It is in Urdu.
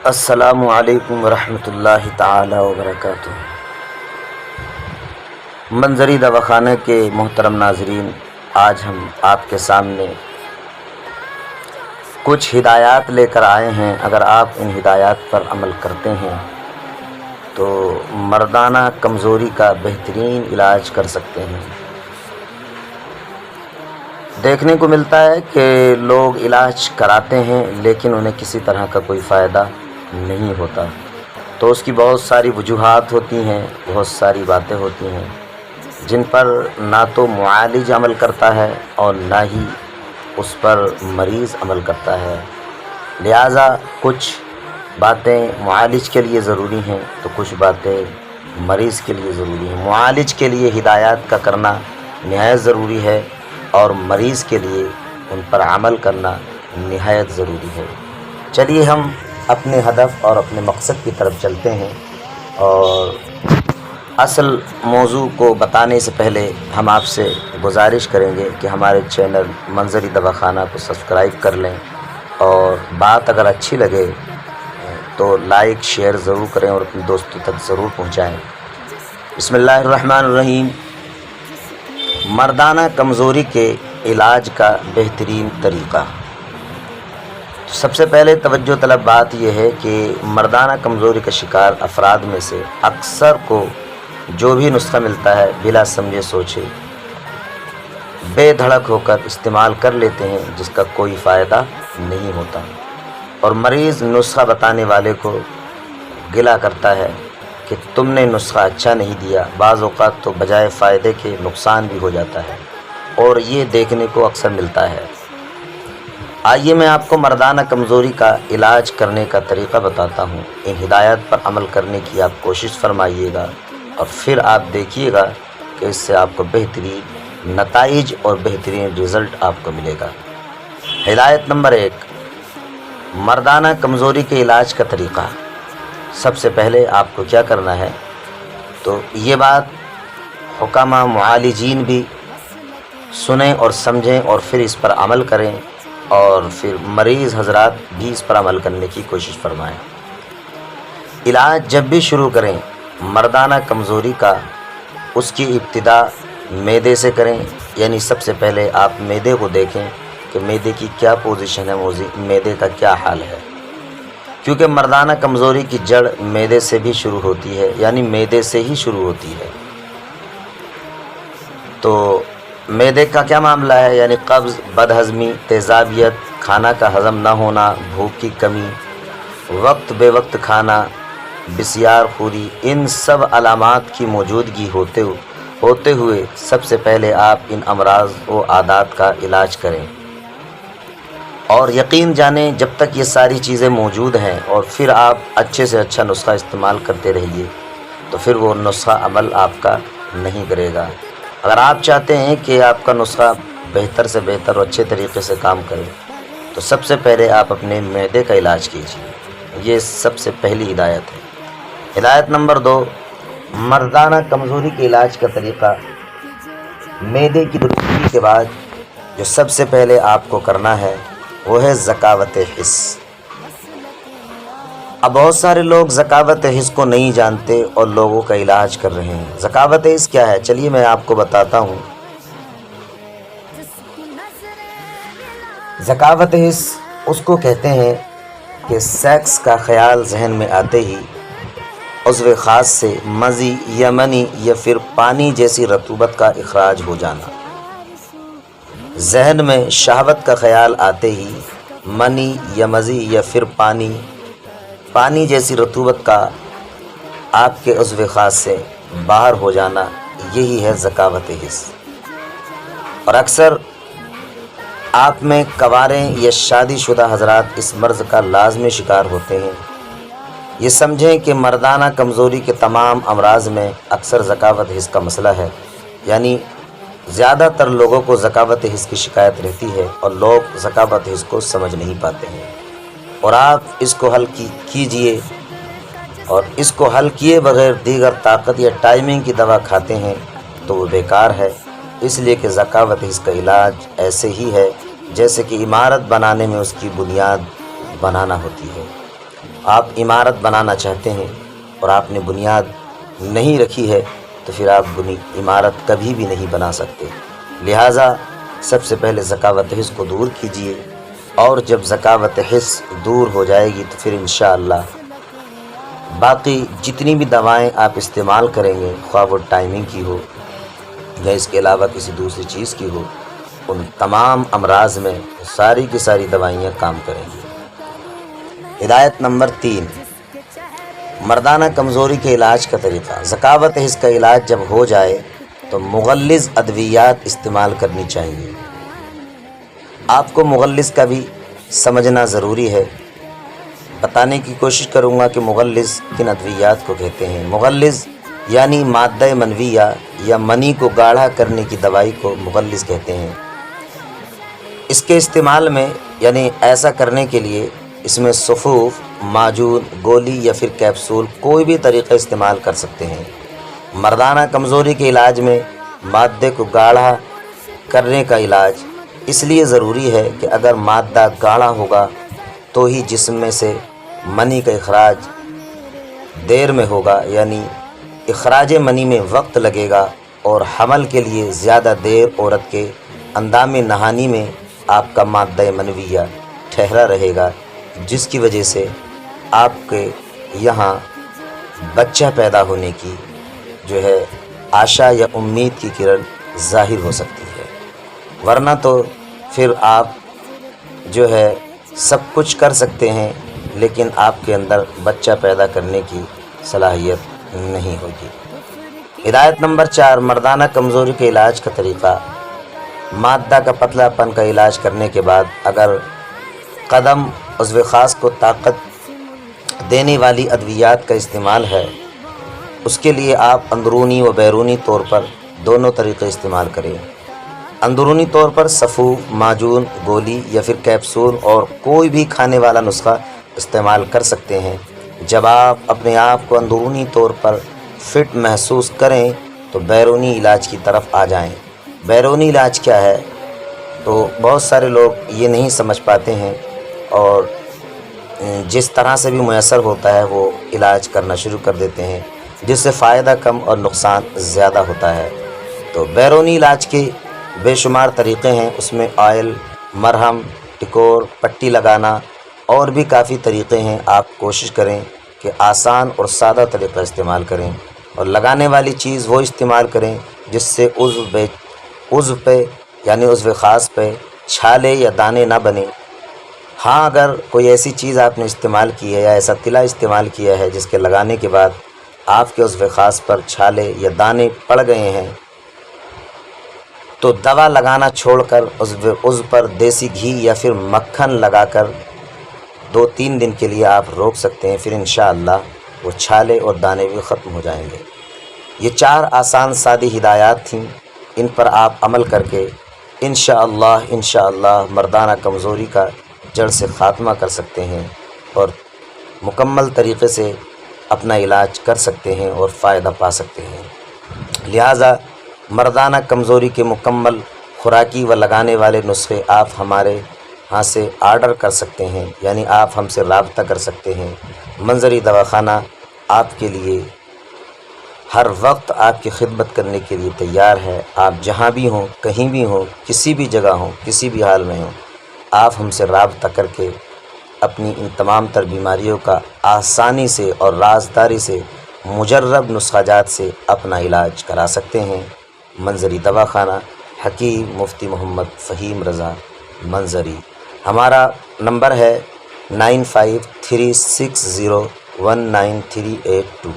السلام علیکم ورحمۃ اللہ تعالی وبرکاتہ۔ منظری دواخانہ کے محترم ناظرین، آج ہم آپ کے سامنے کچھ ہدایات لے کر آئے ہیں۔ اگر آپ ان ہدایات پر عمل کرتے ہیں تو مردانہ کمزوری کا بہترین علاج کر سکتے ہیں۔ دیکھنے کو ملتا ہے کہ لوگ علاج کراتے ہیں لیکن انہیں کسی طرح کا کوئی فائدہ نہیں ہوتا، تو اس کی بہت ساری وجوہات ہوتی ہیں، بہت ساری باتیں ہوتی ہیں جن پر نہ تو معالج عمل کرتا ہے اور نہ ہی اس پر مریض عمل کرتا ہے۔ لہٰذا کچھ باتیں معالج کے لیے ضروری ہیں تو کچھ باتیں مریض کے لیے ضروری ہیں۔ معالج کے لیے ہدایات کا کرنا نہایت ضروری ہے اور مریض کے لیے ان پر عمل کرنا نہایت ضروری ہے۔ چلیے ہم اپنے ہدف اور اپنے مقصد کی طرف چلتے ہیں، اور اصل موضوع کو بتانے سے پہلے ہم آپ سے گزارش کریں گے کہ ہمارے چینل منظری دواخانہ کو سبسکرائب کر لیں، اور بات اگر اچھی لگے تو لائک شیئر ضرور کریں اور اپنے دوستوں تک ضرور پہنچائیں۔ بسم اللہ الرحمن الرحیم۔ مردانہ کمزوری کے علاج کا بہترین طریقہ۔ سب سے پہلے توجہ طلب بات یہ ہے کہ مردانہ کمزوری کا شکار افراد میں سے اکثر کو جو بھی نسخہ ملتا ہے بلا سمجھے سوچے بے دھڑک ہو کر استعمال کر لیتے ہیں، جس کا کوئی فائدہ نہیں ہوتا، اور مریض نسخہ بتانے والے کو گلہ کرتا ہے کہ تم نے نسخہ اچھا نہیں دیا۔ بعض اوقات تو بجائے فائدے کے نقصان بھی ہو جاتا ہے، اور یہ دیکھنے کو اکثر ملتا ہے۔ آئیے میں آپ کو مردانہ کمزوری کا علاج کرنے کا طریقہ بتاتا ہوں۔ ان ہدایات پر عمل کرنے کی آپ کوشش فرمائیے گا، اور پھر آپ دیکھیے گا کہ اس سے آپ کو بہترین نتائج اور بہترین رزلٹ آپ کو ملے گا۔ ہدایت نمبر 1، مردانہ کمزوری کے علاج کا طریقہ۔ سب سے پہلے آپ کو کیا کرنا ہے، تو یہ بات حکماء معالجین بھی سنیں اور سمجھیں اور پھر اس پر عمل کریں، اور پھر مریض حضرات بھی اس پر عمل کرنے کی کوشش فرمائیں۔ علاج جب بھی شروع کریں مردانہ کمزوری کا، اس کی ابتدا معدے سے کریں، یعنی سب سے پہلے آپ معدے کو دیکھیں کہ معدے کی کیا پوزیشن ہے، معدے کا کیا حال ہے، کیونکہ مردانہ کمزوری کی جڑ معدے سے بھی شروع ہوتی ہے، یعنی معدے سے ہی شروع ہوتی ہے۔ تو معدے کا کیا معاملہ ہے، یعنی قبض، بدہضمی، تیزابیت، کھانا کا ہضم نہ ہونا، بھوک کی کمی، وقت بے وقت کھانا، بسیار خوری، ان سب علامات کی موجودگی ہوتے ہوئے سب سے پہلے آپ ان امراض و عادات کا علاج کریں، اور یقین جانیں جب تک یہ ساری چیزیں موجود ہیں اور پھر آپ اچھے سے اچھا نسخہ استعمال کرتے رہیے تو پھر وہ نسخہ عمل آپ کا نہیں کرے گا۔ اگر آپ چاہتے ہیں کہ آپ کا نسخہ بہتر سے بہتر اور اچھے طریقے سے کام کرے تو سب سے پہلے آپ اپنے معدے کا علاج کیجیے۔ یہ سب سے پہلی ہدایت ہے۔ ہدایت نمبر 2، مردانہ کمزوری کے علاج کا طریقہ۔ معدے کی درستگی کے بعد جو سب سے پہلے آپ کو کرنا ہے وہ ہے ذکاوت حس۔ اب بہت سارے لوگ ذکاوت حس کو نہیں جانتے اور لوگوں کا علاج کر رہے ہیں۔ ذکاوت حس کیا ہے، چلیے میں آپ کو بتاتا ہوں۔ ذکاوت حس اس کو کہتے ہیں کہ سیکس کا خیال ذہن میں آتے ہی عضو خاص سے مزی یا منی یا پھر پانی جیسی رطوبت کا اخراج ہو جانا۔ ذہن میں شہوت کا خیال آتے ہی منی یا مزی یا پھر پانی جیسی رطوبت کا آپ کے عضو خاص سے باہر ہو جانا، یہی ہے ذکاوت حس۔ اور اکثر آپ میں کنواریں یا شادی شدہ حضرات اس مرض کا لازمی شکار ہوتے ہیں۔ یہ سمجھیں کہ مردانہ کمزوری کے تمام امراض میں اکثر ذکاوت حس کا مسئلہ ہے، یعنی زیادہ تر لوگوں کو ذکاوت حس کی شکایت رہتی ہے اور لوگ ذکاوت حس کو سمجھ نہیں پاتے ہیں، اور آپ اس کو حل کیجئے، اور اس کو حل کیے بغیر دیگر طاقت یا ٹائمنگ کی دوا کھاتے ہیں تو وہ بیکار ہے۔ اس لیے کہ ذکاوت حس کا علاج ایسے ہی ہے جیسے کہ عمارت بنانے میں اس کی بنیاد بنانا ہوتی ہے۔ آپ عمارت بنانا چاہتے ہیں اور آپ نے بنیاد نہیں رکھی ہے تو پھر آپ عمارت کبھی بھی نہیں بنا سکتے۔ لہٰذا سب سے پہلے ذکاوت حس کو دور کیجئے، اور جب ذکاوت حس دور ہو جائے گی تو پھر انشاءاللہ باقی جتنی بھی دوائیں آپ استعمال کریں گے، خواہ وہ ٹائمنگ کی ہو یا اس کے علاوہ کسی دوسری چیز کی ہو، ان تمام امراض میں ساری کی ساری دوائیاں کام کریں گی۔ ہدایت نمبر 3، مردانہ کمزوری کے علاج کا طریقہ۔ ذکاوت حس کا علاج جب ہو جائے تو مغلظ ادویات استعمال کرنی چاہیے۔ آپ کو مغلظ کا بھی سمجھنا ضروری ہے۔ بتانے کی کوشش کروں گا کہ مغلظ کن ادویات کو کہتے ہیں۔ مغلظ یعنی مادہ منویہ یا منی کو گاڑھا کرنے کی دوائی کو مغلظ کہتے ہیں۔ اس کے استعمال میں یعنی ایسا کرنے کے لیے اس میں صفوف، معجون، گولی یا پھر کیپسول کوئی بھی طریقہ استعمال کر سکتے ہیں۔ مردانہ کمزوری کے علاج میں مادے کو گاڑھا کرنے کا علاج اس لیے ضروری ہے کہ اگر مادہ گاڑھا ہوگا تو ہی جسم میں سے منی کا اخراج دیر میں ہوگا، یعنی اخراج منی میں وقت لگے گا، اور حمل کے لیے زیادہ دیر عورت کے اندام نہانی میں آپ کا مادہ منویہ ٹھہرا رہے گا، جس کی وجہ سے آپ کے یہاں بچہ پیدا ہونے کی جو ہے آشا یا امید کی کرن ظاہر ہو سکتی ہے، ورنہ تو پھر آپ جو ہے سب کچھ کر سکتے ہیں لیکن آپ کے اندر بچہ پیدا کرنے کی صلاحیت نہیں ہوگی۔ ہدایت نمبر 4، مردانہ کمزوری کے علاج کا طریقہ۔ مادہ کا پتلا پن کا علاج کرنے کے بعد اگر قدم عضو خاص کو طاقت دینے والی ادویات کا استعمال ہے، اس کے لیے آپ اندرونی و بیرونی طور پر دونوں طریقے استعمال کریں۔ اندرونی طور پر صفوف، معجون، گولی یا پھر کیپسول اور کوئی بھی کھانے والا نسخہ استعمال کر سکتے ہیں۔ جب آپ اپنے آپ کو اندرونی طور پر فٹ محسوس کریں تو بیرونی علاج کی طرف آ جائیں۔ بیرونی علاج کیا ہے تو بہت سارے لوگ یہ نہیں سمجھ پاتے ہیں اور جس طرح سے بھی میسر ہوتا ہے وہ علاج کرنا شروع کر دیتے ہیں، جس سے فائدہ کم اور نقصان زیادہ ہوتا ہے۔ تو بیرونی علاج کے بے شمار طریقے ہیں، اس میں آئل، مرہم، ٹکور، پٹی لگانا اور بھی کافی طریقے ہیں۔ آپ کوشش کریں کہ آسان اور سادہ طریقہ استعمال کریں اور لگانے والی چیز وہ استعمال کریں جس سے عضو پہ یعنی عضو خاص پہ چھالے یا دانے نہ بنے۔ ہاں اگر کوئی ایسی چیز آپ نے استعمال کی ہے یا ایسا تلا استعمال کیا ہے جس کے لگانے کے بعد آپ کے عضو خاص پر چھالے یا دانے پڑ گئے ہیں تو دوا لگانا چھوڑ کر عضو پر دیسی گھی یا پھر مکھن لگا کر 2-3 دن کے لیے آپ روک سکتے ہیں، پھر انشاءاللہ وہ چھالے اور دانے بھی ختم ہو جائیں گے۔ یہ 4 آسان سادی ہدایات تھیں، ان پر آپ عمل کر کے انشاءاللہ مردانہ کمزوری کا جڑ سے خاتمہ کر سکتے ہیں اور مکمل طریقے سے اپنا علاج کر سکتے ہیں اور فائدہ پا سکتے ہیں۔ لہٰذا مردانہ کمزوری کے مکمل خوراکی و لگانے والے نسخے آپ ہمارے ہاں سے آرڈر کر سکتے ہیں، یعنی آپ ہم سے رابطہ کر سکتے ہیں۔ منظری دواخانہ آپ کے لیے ہر وقت آپ کی خدمت کرنے کے لیے تیار ہے۔ آپ جہاں بھی ہوں، کہیں بھی ہوں، کسی بھی جگہ ہوں، کسی بھی حال میں ہوں، آپ ہم سے رابطہ کر کے اپنی ان تمام تر بیماریوں کا آسانی سے اور رازداری سے مجرب نسخہ جات سے اپنا علاج کرا سکتے ہیں۔ منظری دواخانہ، حکیم مفتی محمد فہیم رضا منظری۔ ہمارا نمبر ہے 9536019382۔